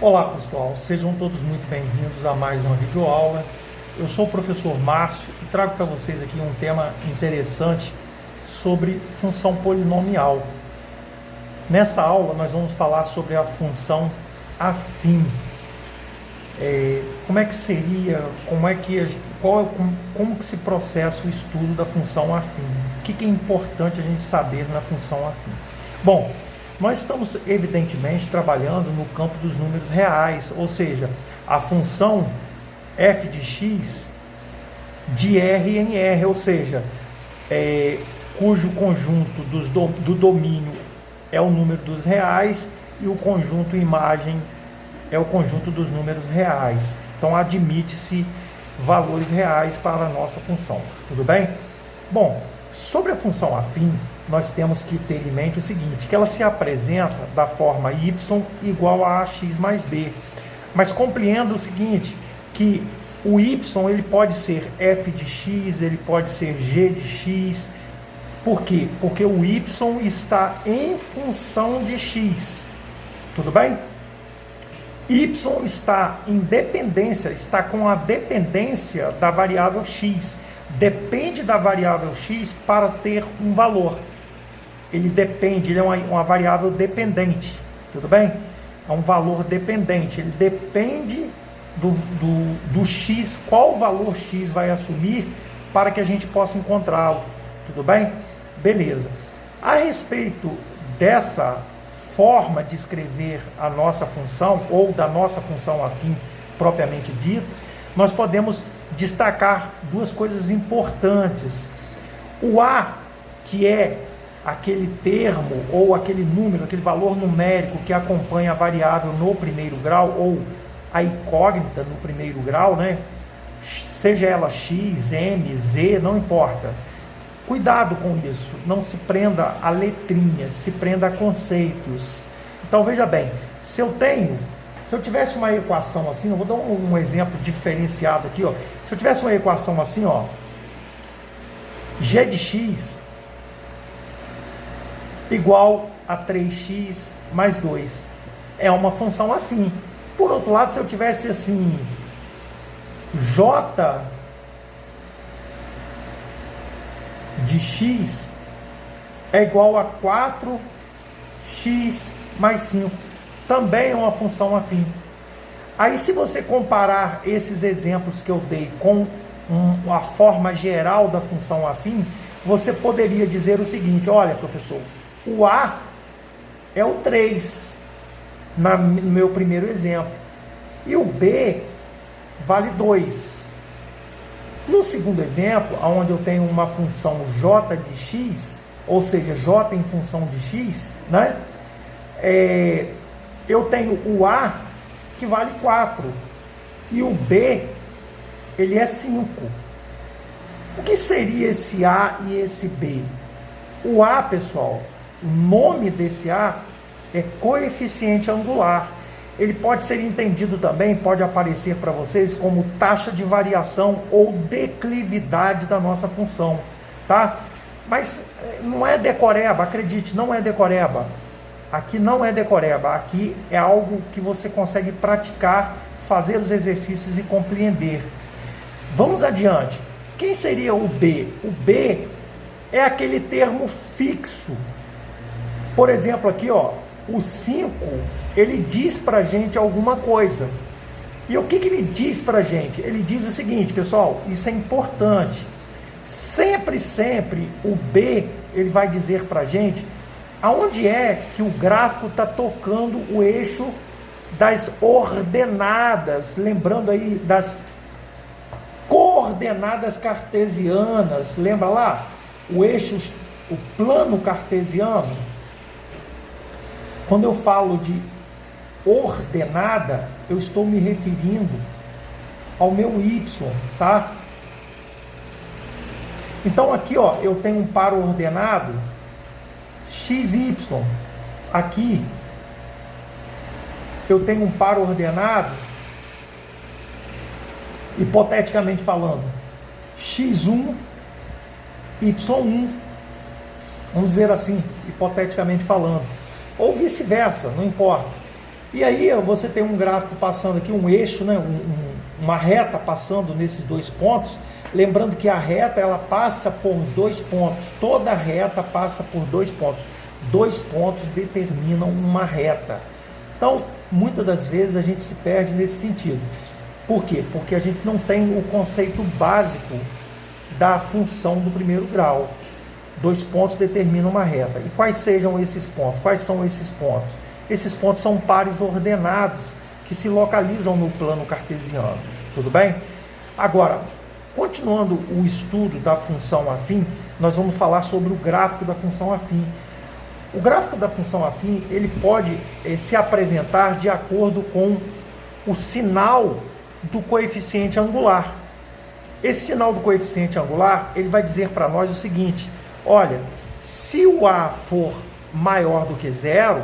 Olá pessoal, sejam todos muito bem-vindos a mais uma videoaula. Eu sou o professor Márcio e trago para vocês aqui um tema interessante sobre função polinomial. Nessa aula nós vamos falar sobre a função afim. Como é que seria, como que se processa o estudo da função afim? O que é importante a gente saber na função afim? Bom, nós estamos evidentemente trabalhando no campo dos números reais, ou seja, a função f de x de R em R, ou seja, cujo conjunto do domínio é o número dos reais e o conjunto imagem é o conjunto dos números reais. Então admite-se valores reais para a nossa função, tudo bem? Bom, sobre a função afim, nós temos que ter em mente o seguinte, que ela se apresenta da forma y igual a ax mais b. Mas compreenda o seguinte, que o y ele pode ser f de x, ele pode ser g de x. Por quê? Porque o y está em função de x. Tudo bem? Y está em dependência, está com a dependência da variável x. Depende da variável x para ter um valor. Ele depende, ele é uma variável dependente, tudo bem? É um valor dependente, ele depende do x, qual valor x vai assumir para que a gente possa encontrá-lo, tudo bem? Beleza. A respeito dessa forma de escrever a nossa função, ou da nossa função afim propriamente dita, nós podemos destacar duas coisas importantes. O a, que é aquele termo ou aquele número, aquele valor numérico que acompanha a variável no primeiro grau, ou a incógnita no primeiro grau, né? Seja ela x, m, z, não importa. Cuidado com isso, não se prenda a letrinhas, se prenda a conceitos. Então veja bem, se eu tivesse uma equação assim, eu vou dar um exemplo diferenciado aqui, ó. Se eu tivesse uma equação assim, ó, g de x igual a 3x mais 2, é uma função afim. Por outro lado, se eu tivesse assim, j de x é igual a 4x mais 5, também é uma função afim. Aí, se você comparar esses exemplos que eu dei com a forma geral da função afim, você poderia dizer o seguinte: olha, professor, o a é o 3 no meu primeiro exemplo e o b vale 2. No segundo exemplo, onde eu tenho uma função j de x, ou seja, j em função de x, né? Eu tenho o a que vale 4 e o b ele é 5. O que seria esse a e esse b? O a, pessoal, o nome desse a é coeficiente angular. Ele pode ser entendido também, pode aparecer para vocês como taxa de variação ou declividade da nossa função, tá? Mas não é decoreba, acredite, não é decoreba. Aqui não é decoreba, aqui é algo que você consegue praticar, fazer os exercícios e compreender. Vamos adiante. Quem seria o b? O b é aquele termo fixo. Por exemplo, aqui, ó, o 5, ele diz pra gente alguma coisa. E o que ele diz pra gente? Ele diz o seguinte, pessoal, isso é importante. Sempre o b, ele vai dizer pra gente aonde é que o gráfico está tocando o eixo das ordenadas, lembrando aí das coordenadas cartesianas, lembra lá? O eixo, o plano cartesiano. Quando eu falo de ordenada, eu estou me referindo ao meu y, tá? Então aqui, ó, eu tenho um par ordenado xy. Aqui eu tenho um par ordenado, hipoteticamente falando, x1, y1. Vamos dizer assim, hipoteticamente falando. Ou vice-versa, não importa. E aí você tem um gráfico passando aqui, um eixo, né, uma reta passando nesses dois pontos. Lembrando que a reta ela passa por 2 pontos, toda reta passa por 2 pontos. 2 pontos determinam uma reta. Então, muitas das vezes a gente se perde nesse sentido. Por quê? Porque a gente não tem o conceito básico da função do primeiro grau. 2 pontos determinam uma reta. E quais sejam esses pontos? Quais são esses pontos? Esses pontos são pares ordenados que se localizam no plano cartesiano. Tudo bem? Agora, continuando o estudo da função afim, nós vamos falar sobre o gráfico da função afim. O gráfico da função afim, ele pode se apresentar de acordo com o sinal do coeficiente angular. Esse sinal do coeficiente angular, ele vai dizer para nós o seguinte: olha, se o A for maior do que zero,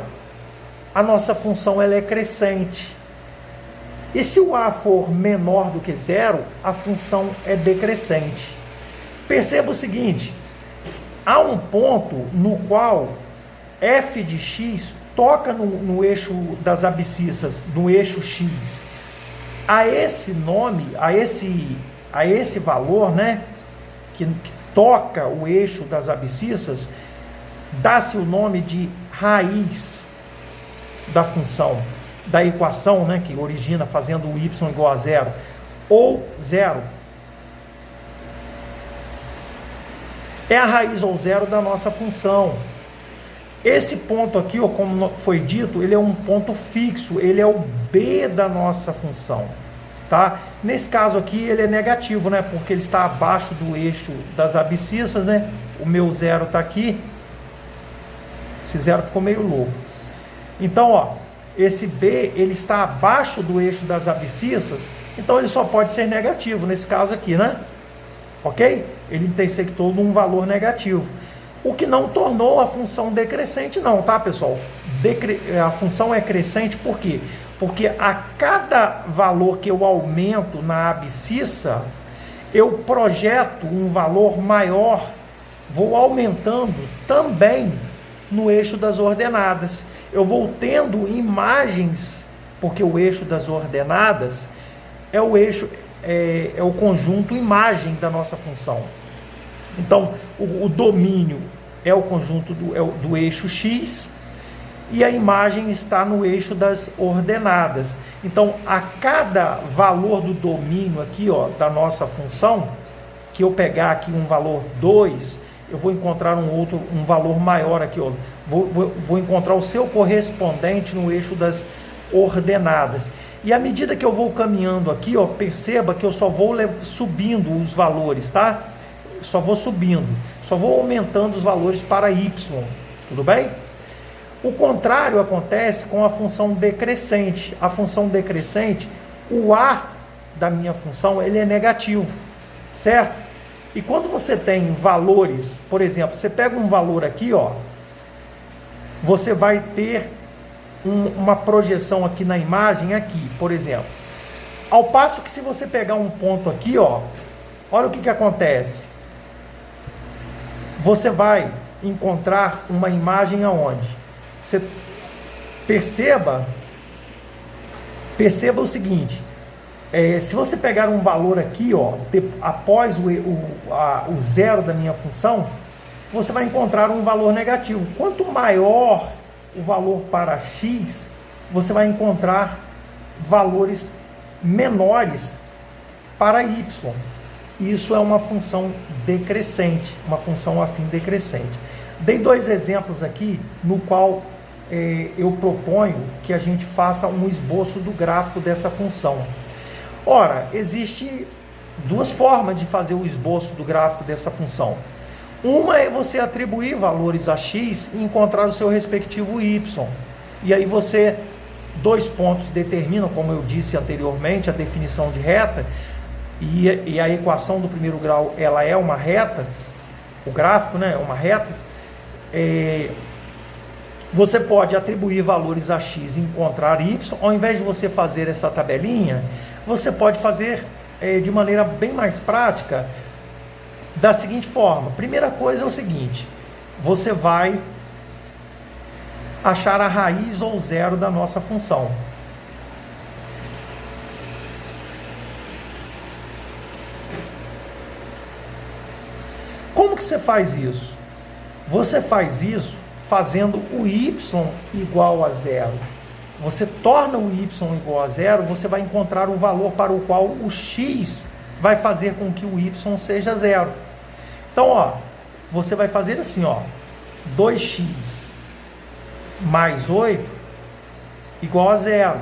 a nossa função ela é crescente. E se o A for menor do que zero, a função é decrescente. Perceba o seguinte, há um ponto no qual f de x toca no eixo das abscissas, no eixo x. A esse nome, a esse valor, né, que toca o eixo das abscissas, dá-se o nome de raiz da função, da equação, né, que origina fazendo o y igual a zero, ou zero. É a raiz ou zero da nossa função. Esse ponto aqui, ó, como foi dito, ele é um ponto fixo, ele é o b da nossa função, tá? Nesse caso aqui ele é negativo, né, porque ele está abaixo do eixo das abscissas, né? O meu zero está aqui, esse zero ficou meio louco. Então, ó, esse b ele está abaixo do eixo das abscissas, então ele só pode ser negativo nesse caso aqui, né? Ok? Ele intersectou num valor negativo. O que não tornou a função decrescente não, tá, pessoal? A função é crescente por quê? Porque a cada valor que eu aumento na abscissa, eu projeto um valor maior, vou aumentando também no eixo das ordenadas. Eu vou tendo imagens, porque o eixo das ordenadas é o eixo, é o conjunto imagem da nossa função. Então, o domínio é o conjunto do eixo x e a imagem está no eixo das ordenadas. Então, a cada valor do domínio aqui, ó, da nossa função, que eu pegar aqui um valor 2, eu vou encontrar um valor maior aqui, ó. Vou encontrar o seu correspondente no eixo das ordenadas. E à medida que eu vou caminhando aqui, ó, perceba que eu só vou subindo os valores, tá? Só vou subindo, só vou aumentando os valores para y, tudo bem? O contrário acontece com a função decrescente. A função decrescente, o a da minha função, ele é negativo, certo? E quando você tem valores, por exemplo, você pega um valor aqui, ó, você vai ter uma projeção aqui na imagem, aqui, por exemplo. Ao passo que se você pegar um ponto aqui, ó, olha o que acontece. Você vai encontrar uma imagem aonde? Você perceba o seguinte, se você pegar um valor aqui, ó, após o zero da minha função, você vai encontrar um valor negativo. Quanto maior o valor para x, você vai encontrar valores menores para y. Isso é uma função decrescente, uma função afim decrescente. Dei 2 exemplos aqui, no qual eu proponho que a gente faça um esboço do gráfico dessa função. Ora, existe 2 formas de fazer o esboço do gráfico dessa função. Uma é você atribuir valores a x e encontrar o seu respectivo y. E aí você, 2 pontos determinam, como eu disse anteriormente, a definição de reta, e a equação do primeiro grau, ela é uma reta, o gráfico, né, é uma reta. Você pode atribuir valores a x e encontrar y. Ao invés de você fazer essa tabelinha, você pode fazer de maneira bem mais prática, da seguinte forma. Primeira coisa é o seguinte, você vai achar a raiz ou zero da nossa função. Como que você faz isso? Você faz isso fazendo o y igual a zero. Você torna o y igual a zero, você vai encontrar o valor para o qual o x vai fazer com que o y seja zero. Então, ó, você vai fazer assim, ó, 2x mais 8 igual a zero.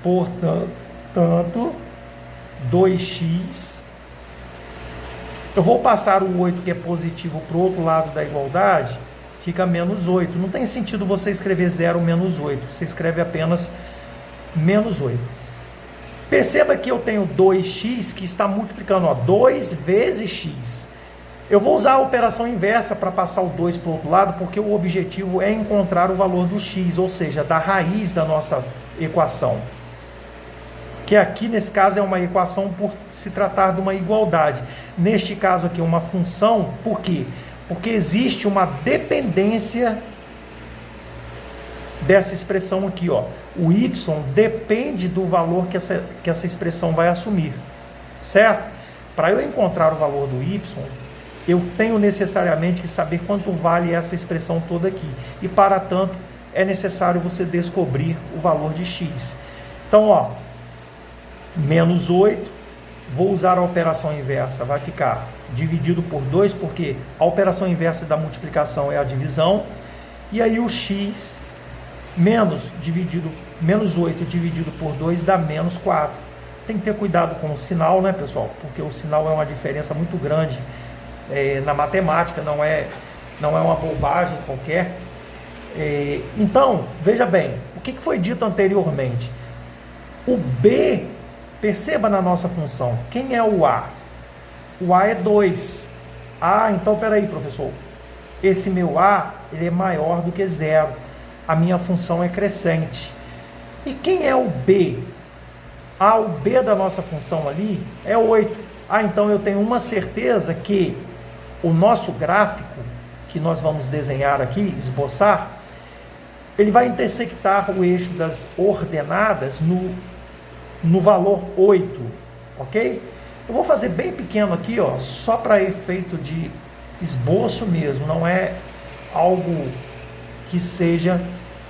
Portanto, 2x... Eu vou passar o 8, que é positivo, para o outro lado da igualdade, fica menos 8. Não tem sentido você escrever 0 menos 8. Você escreve apenas menos 8. Perceba que eu tenho 2x que está multiplicando, ó, 2 vezes x. Eu vou usar a operação inversa para passar o 2 para o outro lado, porque o objetivo é encontrar o valor do x, ou seja, da raiz da nossa equação. Que aqui, nesse caso, é uma equação por se tratar de uma igualdade. Neste caso aqui, uma função. Por quê? Porque existe uma dependência dessa expressão aqui, ó. O y depende do valor que essa expressão vai assumir, certo? Para eu encontrar o valor do y, eu tenho necessariamente que saber quanto vale essa expressão toda aqui. E, para tanto, é necessário você descobrir o valor de x. Então, ó, menos 8, vou usar a operação inversa, vai ficar dividido por 2, porque a operação inversa da multiplicação é a divisão, e aí o x menos 8 dividido por 2 dá menos 4. Tem que ter cuidado com o sinal, né, pessoal? Porque o sinal é uma diferença muito grande na matemática, não é uma bobagem qualquer. Então, veja bem, o que foi dito anteriormente? O b, perceba na nossa função, quem é o a? O a é 2. Ah, então peraí, professor, esse meu a, ele é maior do que 0. A minha função é crescente. E quem é o b? Ah, o b da nossa função ali é 8. Ah, então eu tenho uma certeza que o nosso gráfico, que nós vamos desenhar aqui, esboçar, ele vai intersectar o eixo das ordenadas no valor 8, ok? Eu vou fazer bem pequeno aqui, ó, só para efeito de esboço mesmo, não é algo que seja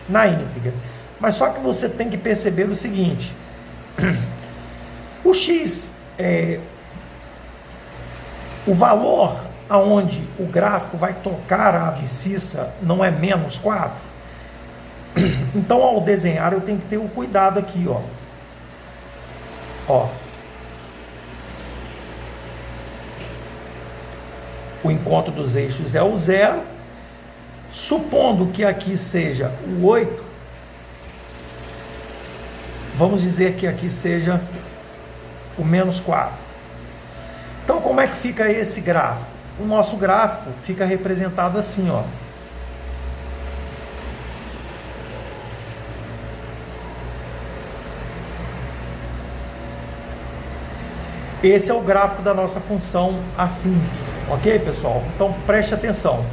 na íntegra. Mas só que você tem que perceber o seguinte, o x, o valor aonde o gráfico vai tocar a abscissa não é menos 4? Então, ao desenhar, eu tenho que ter o cuidado aqui, ó. O encontro dos eixos é o 0. Supondo que aqui seja o 8, vamos dizer que aqui seja o menos 4. Então, como é que fica esse gráfico? O nosso gráfico fica representado assim, ó. Esse é o gráfico da nossa função afim, ok, pessoal? Então, preste atenção.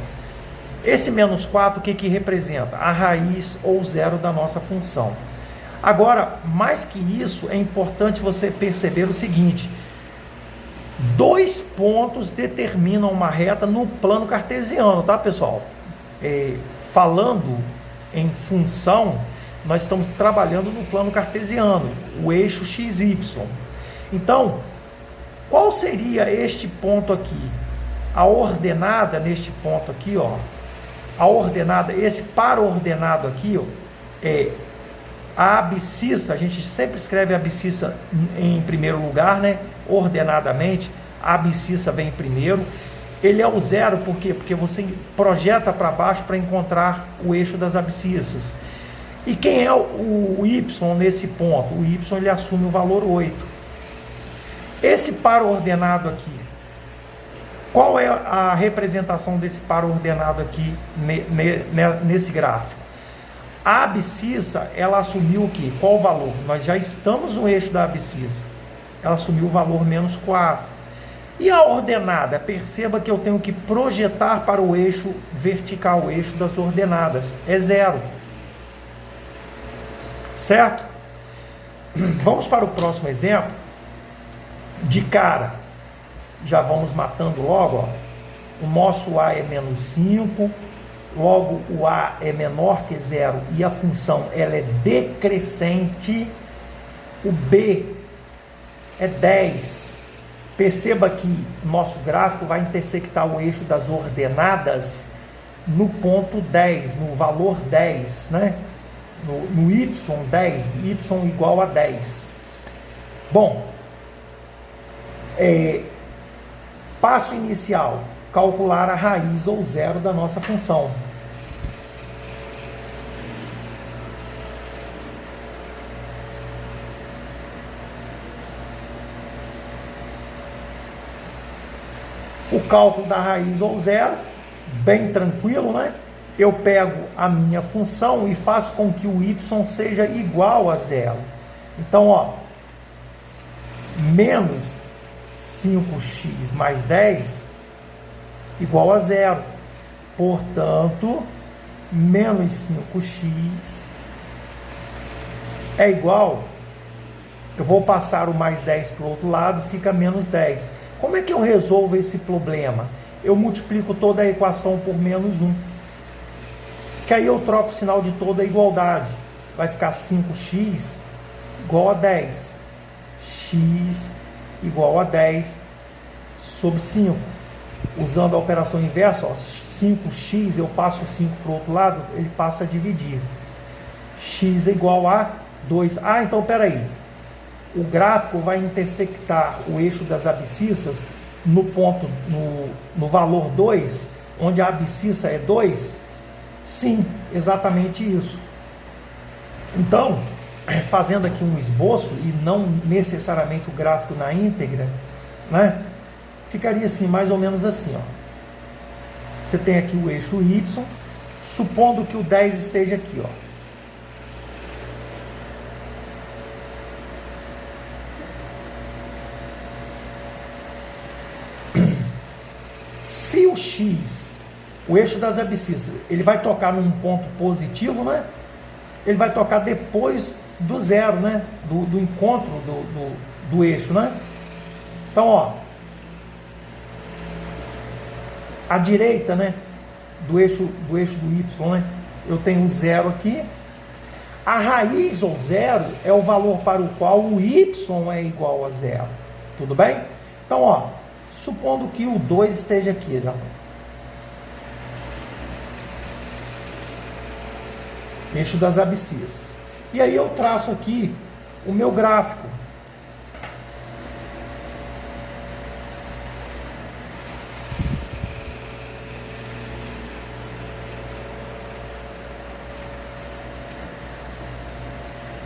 Esse menos 4, o que representa? A raiz ou zero da nossa função. Agora, mais que isso, é importante você perceber o seguinte: 2 pontos determinam uma reta no plano cartesiano, tá, pessoal? Falando em função, nós estamos trabalhando no plano cartesiano, o eixo XY. Então, qual seria este ponto aqui? A ordenada neste ponto aqui, ó. A ordenada, esse para-ordenado aqui, ó, a abscissa, a gente sempre escreve a abscissa em primeiro lugar, né? Ordenadamente, a abscissa vem primeiro. Ele é o 0, por quê? Porque você projeta para baixo para encontrar o eixo das abscissas. E quem é o y nesse ponto? O y, ele assume o valor 8. Esse para-ordenado aqui, qual é a representação desse para-ordenado aqui nesse gráfico? A abscissa, ela assumiu o quê? Qual o valor? Nós já estamos no eixo da abscissa. Ela assumiu o valor menos 4. E a ordenada? Perceba que eu tenho que projetar para o eixo vertical, o eixo das ordenadas. É 0. certo? Vamos para o próximo exemplo. De cara, já vamos matando logo, ó. O nosso A é menos 5, logo o A é menor que zero e a função ela é decrescente. O B é 10. Perceba que nosso gráfico vai intersectar o eixo das ordenadas no ponto 10, no valor 10, né? No y 10, y igual a 10. Bom, passo inicial, calcular a raiz ou zero da nossa função. O cálculo da raiz ou zero, bem tranquilo, né? Eu pego a minha função e faço com que o y seja igual a zero. Então, ó, menos 5x mais 10 igual a zero. Portanto, menos 5x é igual. Eu vou passar o mais 10 para o outro lado, fica menos 10. Como é que eu resolvo esse problema? Eu multiplico toda a equação por menos 1. Que aí eu troco o sinal de toda a igualdade. Vai ficar 5x igual a 10. X igual a 10 sobre 5. Usando a operação inversa, ó, 5x, eu passo o 5 para o outro lado, ele passa a dividir. X é igual a 2. Ah, então peraí. O gráfico vai intersectar o eixo das abscissas no ponto, no valor 2, onde a abscissa é 2? Sim, exatamente isso. Então, fazendo aqui um esboço, e não necessariamente o gráfico na íntegra, né? Ficaria assim, mais ou menos assim, ó. Você tem aqui o eixo Y, supondo que o 10 esteja aqui, ó. Se o X, o eixo das abscissas, ele vai tocar num ponto positivo, né? Ele vai tocar depois do zero, né? Do encontro do eixo, né? Então, ó, à direita, né? Do eixo do Y, né? Eu tenho o zero aqui. A raiz ou zero é o valor para o qual o Y é igual a zero. Tudo bem? Então, ó, supondo que o 2 esteja aqui, né? Eixo das abscissas. E aí eu traço aqui o meu gráfico.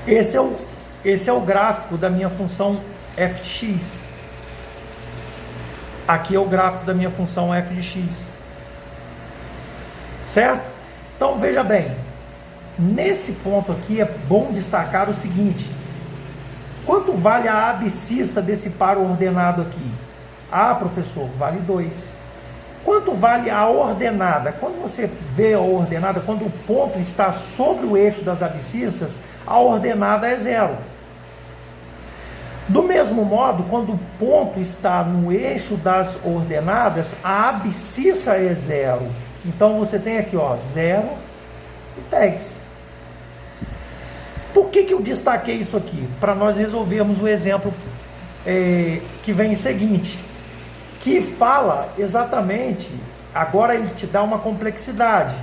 Esse é o gráfico da minha função f de x. Aqui é o gráfico da minha função f de x. Certo? Então veja bem, nesse ponto aqui é bom destacar o seguinte: quanto vale a abscissa desse par ordenado aqui? Ah, professor, vale 2. Quanto vale a ordenada? Quando você vê a ordenada, quando o ponto está sobre o eixo das abscissas, a ordenada é 0. Do mesmo modo, quando o ponto está no eixo das ordenadas, a abscissa é 0. Então você tem aqui, ó, 0 e 10. Por que eu destaquei isso aqui? Para nós resolvermos o exemplo que vem em seguinte, que fala exatamente, agora ele te dá uma complexidade.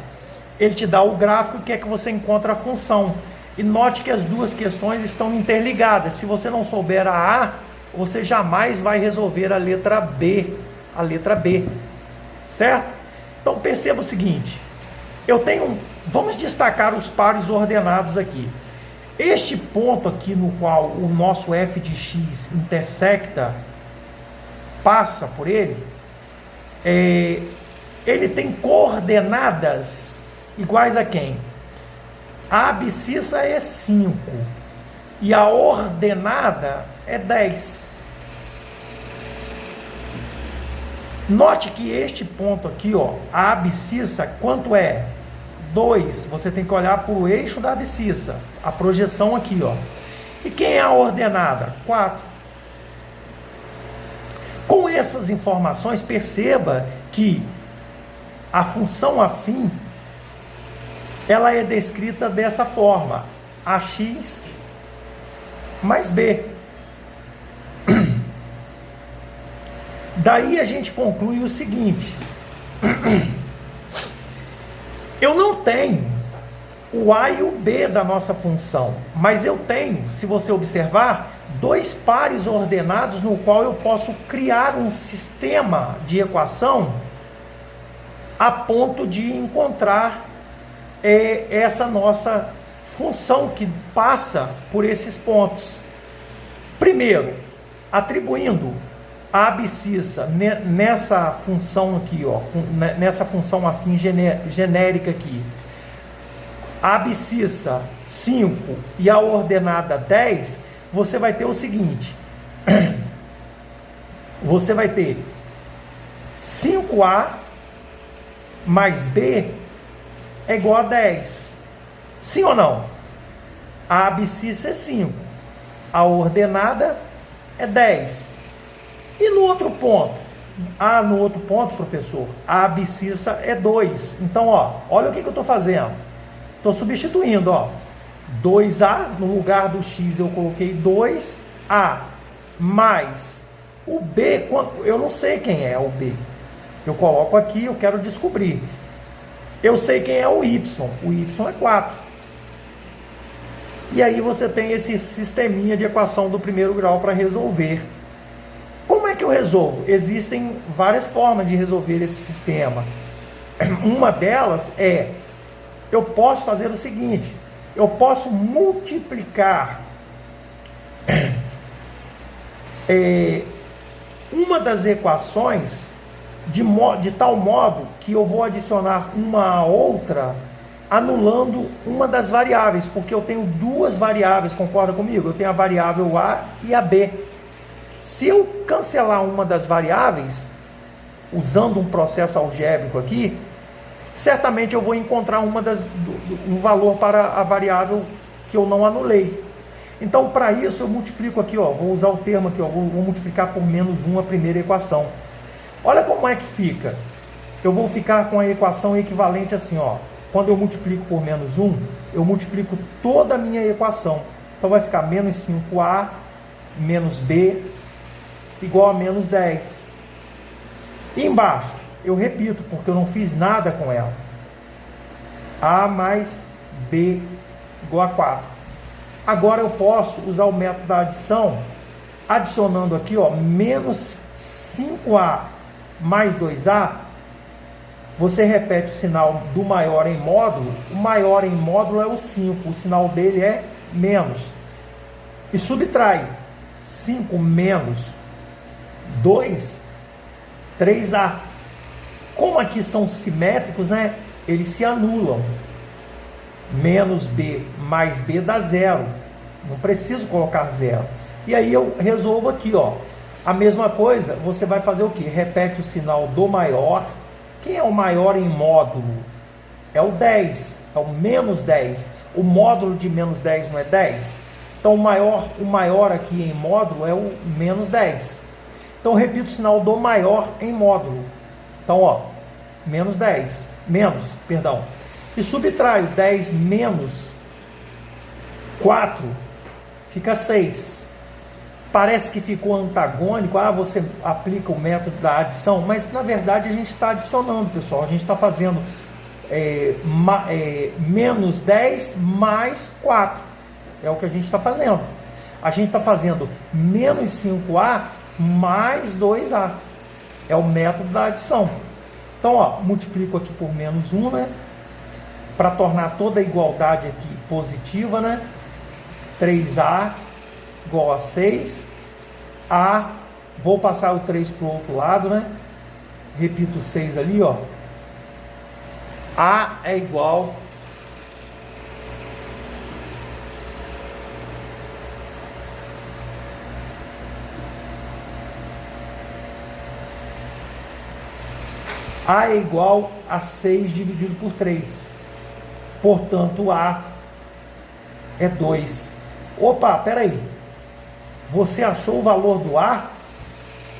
Ele te dá o gráfico e quer que você encontre a função. E note que as duas questões estão interligadas. Se você não souber a A, você jamais vai resolver a letra B. A letra B. Certo? Então perceba o seguinte. Vamos destacar os pares ordenados aqui. Este ponto aqui no qual o nosso f de x intersecta, passa por ele, ele tem coordenadas iguais a quem? A abscissa é 5 e a ordenada é 10. Note que este ponto aqui, ó, a abscissa, quanto é? 2. Você tem que olhar para o eixo da abscissa, a projeção aqui, ó. E quem é a ordenada? 4. Com essas informações, perceba que a função afim, ela é descrita dessa forma: AX mais B. Daí a gente conclui o seguinte: eu não tenho o A e o B da nossa função, mas eu tenho, se você observar, dois pares ordenados no qual eu posso criar um sistema de equação a ponto de encontrar essa nossa função que passa por esses pontos. Primeiro, atribuindo a abscissa nessa função aqui, ó, nessa função afim genérica aqui, a abscissa 5 e a ordenada 10, você vai ter o seguinte: você vai ter 5A mais B é igual a 10. Sim ou não? A abscissa é 5, a ordenada é 10. E no outro ponto? No outro ponto, professor, a abscissa é 2. Então, ó, olha o que eu estou fazendo. Estou substituindo, ó. 2A, no lugar do X eu coloquei 2A, mais o B, eu não sei quem é o B. Eu coloco aqui, eu quero descobrir. Eu sei quem é o Y é 4. E aí você tem esse sisteminha de equação do primeiro grau para resolver. Como é que eu resolvo? Existem várias formas de resolver esse sistema. Uma delas é, eu posso fazer o seguinte: eu posso multiplicar uma das equações de tal modo que eu vou adicionar uma a outra, anulando uma das variáveis, porque eu tenho duas variáveis, concorda comigo? Eu tenho a variável A e a B. Se eu cancelar uma das variáveis, usando um processo algébrico aqui, certamente eu vou encontrar um valor para a variável que eu não anulei. Então, para isso, eu multiplico aqui, ó, vou usar o termo aqui, ó, vou multiplicar por menos 1 a primeira equação. Olha como é que fica. Eu vou ficar com a equação equivalente assim, ó. Quando eu multiplico por menos 1, eu multiplico toda a minha equação. Então, vai ficar menos 5A menos B igual a menos 10. E embaixo, eu repito, porque eu não fiz nada com ela. A mais B igual a 4. Agora eu posso usar o método da adição, adicionando aqui, ó, menos 5A mais 2A. Você repete o sinal do maior em módulo. O maior em módulo é o 5. O sinal dele é menos. E subtrai 5 menos 2, 3A. Como aqui são simétricos, né? Eles se anulam. Menos B mais B dá 0. Não preciso colocar 0. E aí eu resolvo aqui, ó. A mesma coisa, você vai fazer o quê? Repete o sinal do maior. Quem é o maior em módulo? É o 10. É o menos 10. O módulo de menos 10 não é 10? Então o maior aqui em módulo é o menos 10. Então eu repito o sinal do maior em módulo. Então, ó, menos 10. Menos, perdão. E subtraio 10 menos 4, fica 6. Parece que ficou antagônico. Você aplica o método da adição, mas na verdade a gente está adicionando, pessoal. A gente está fazendo menos 10 mais 4. É o que a gente está fazendo. A gente está fazendo menos 5A mais 2A. É o método da adição. Então, ó, multiplico aqui por menos 1, né? Para tornar toda a igualdade aqui positiva, né? 3A igual a 6. A, vou passar o 3 para o outro lado, né? Repito o 6 ali, ó. A é igual a 6 dividido por 3. Portanto, A é 2. Opa, peraí. Você achou o valor do A?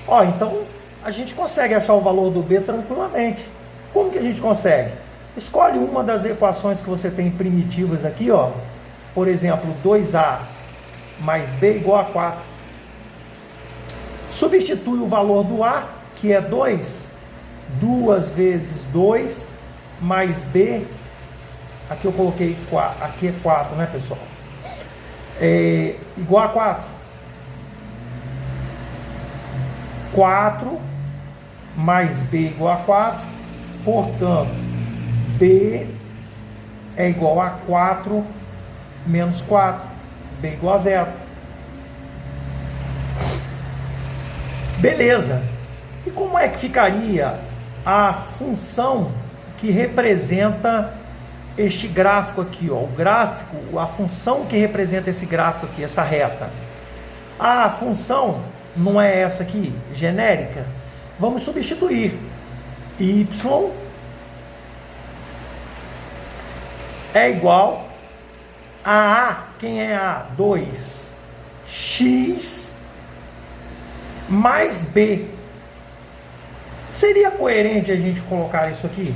Ó, então a gente consegue achar o valor do B tranquilamente. Como que a gente consegue? Escolhe uma das equações que você tem primitivas aqui, ó. Por exemplo, 2A mais B igual a 4. Substitui o valor do A, que é 2, 2 vezes 2 mais B, aqui eu coloquei 4, aqui é 4, né, pessoal? É igual a 4. 4 mais B igual a 4, portanto, B é igual a 4 menos 4, B igual a 0. Beleza. E como é que ficaria a função que representa este gráfico aqui, ó? O gráfico, a função que representa esse gráfico aqui, essa reta. A função não é essa aqui, genérica? Vamos substituir. Y é igual a A. Quem é A? 2. X mais B. Seria coerente a gente colocar isso aqui?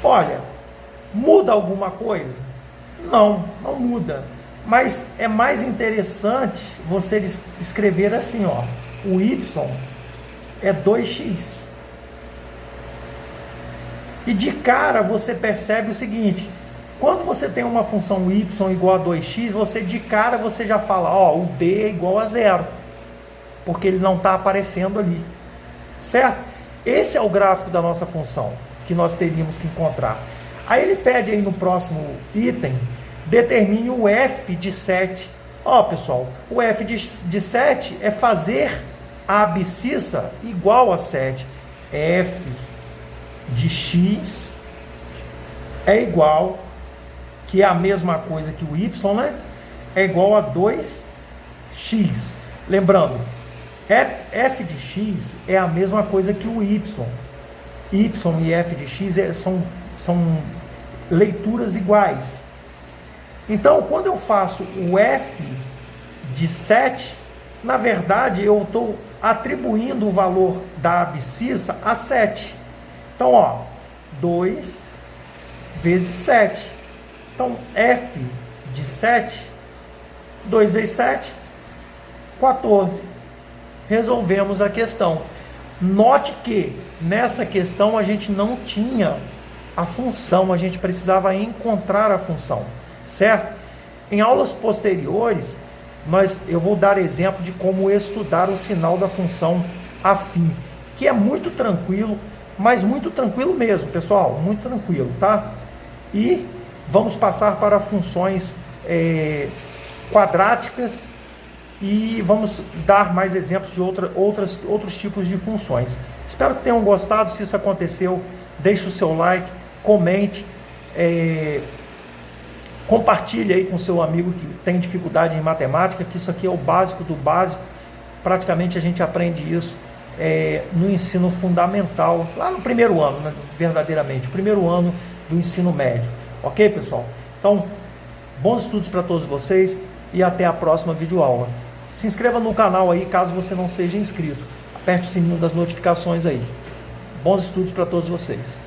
Olha, muda alguma coisa? Não, não muda. Mas é mais interessante você escrever assim, ó. O y é 2x. E de cara você percebe o seguinte: quando você tem uma função y igual a 2x, você de cara você já fala, ó, o b é igual a 0, porque ele não está aparecendo ali, certo? Esse é o gráfico da nossa função que nós teríamos que encontrar. Aí ele pede aí no próximo item, determine o f de 7. Ó, pessoal, o f de 7 é fazer a abscissa igual a 7. F de x é igual, que é a mesma coisa que o y, né? É igual a 2x. Lembrando, f de x é a mesma coisa que o y. Y e f de x são leituras iguais. Então, quando eu faço o f de 7, na verdade, eu estou atribuindo o valor da abscissa a 7. Então, ó, 2 vezes 7. Então, f de 7, 2 vezes 7, 14. Resolvemos a questão. Note que nessa questão a gente não tinha a função, a gente precisava encontrar a função, certo? Em aulas posteriores, eu vou dar exemplo de como estudar o sinal da função afim, que é muito tranquilo, mas muito tranquilo mesmo, pessoal, muito tranquilo, tá? E vamos passar para funções quadráticas e vamos dar mais exemplos de outros tipos de funções. Espero que tenham gostado. Se isso aconteceu, deixe o seu like, comente, compartilhe aí com seu amigo que tem dificuldade em matemática, que isso aqui é o básico do básico. Praticamente a gente aprende isso no ensino fundamental, lá no primeiro ano, né, verdadeiramente, o primeiro ano do ensino médio. Ok, pessoal? Então, bons estudos para todos vocês e até a próxima videoaula. Se inscreva no canal aí, caso você não seja inscrito. Aperte o sininho das notificações aí. Bons estudos para todos vocês.